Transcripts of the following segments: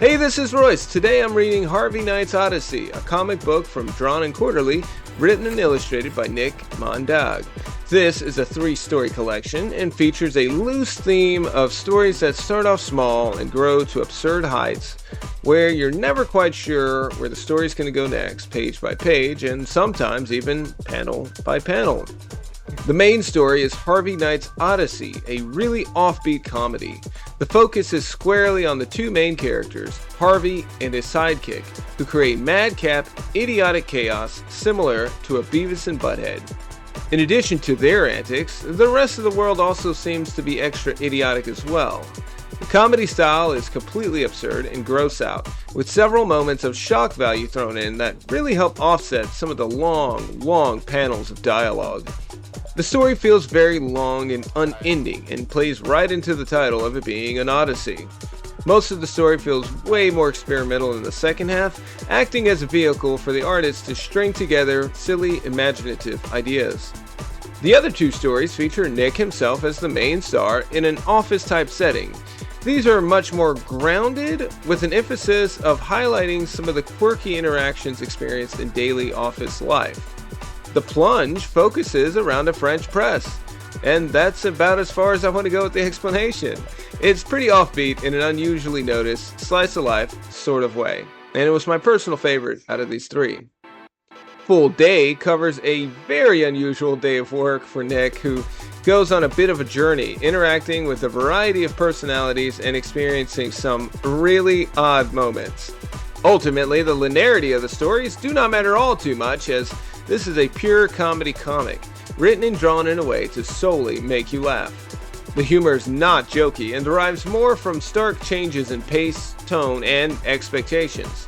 Hey, this is Royce. Today I'm reading Harvey Knight's Odyssey, a comic book from Drawn and Quarterly, written and illustrated by Nick Maandag. This is a 3-story collection and features a loose theme of stories that start off small and grow to absurd heights, where you're never quite sure where the story's going to go next, page by page, and sometimes even panel by panel. The main story is Harvey Knight's Odyssey, a really offbeat comedy. The focus is squarely on the two main characters, Harvey and his sidekick, who create madcap, idiotic chaos similar to a Beavis and Butthead. In addition to their antics, the rest of the world also seems to be extra idiotic as well. The comedy style is completely absurd and gross out, with several moments of shock value thrown in that really help offset some of the long panels of dialogue. The story feels very long and unending and plays right into the title of it being an Odyssey. Most of the story feels way more experimental in the second half, acting as a vehicle for the artist to string together silly, imaginative ideas. The other two stories feature Nick himself as the main star in an office-type setting. These are much more grounded, with an emphasis of highlighting some of the quirky interactions experienced in daily office life. The Plunge focuses around a French press, and that's about as far as I want to go with the explanation. It's pretty offbeat in an unusually noticed, slice-of-life sort of way, and it was my personal favorite out of these three. Full Day covers a very unusual day of work for Nick, who goes on a bit of a journey, interacting with a variety of personalities and experiencing some really odd moments. Ultimately, the linearity of the stories do not matter all too much, as this is a pure comedy comic, written and drawn in a way to solely make you laugh. The humor is not jokey and derives more from stark changes in pace, tone, and expectations.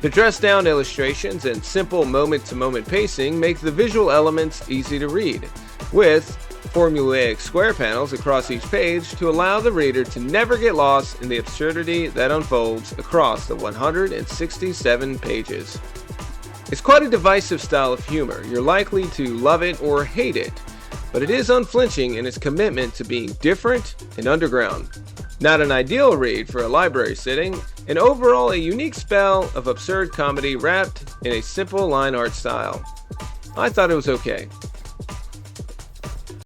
The dressed-down illustrations and simple moment-to-moment pacing make the visual elements easy to read, with formulaic square panels across each page to allow the reader to never get lost in the absurdity that unfolds across the 167 pages. It's quite a divisive style of humor. You're likely to love it or hate it, but it is unflinching in its commitment to being different and underground. Not an ideal read for a library sitting, and overall a unique spell of absurd comedy wrapped in a simple line art style. I thought it was okay.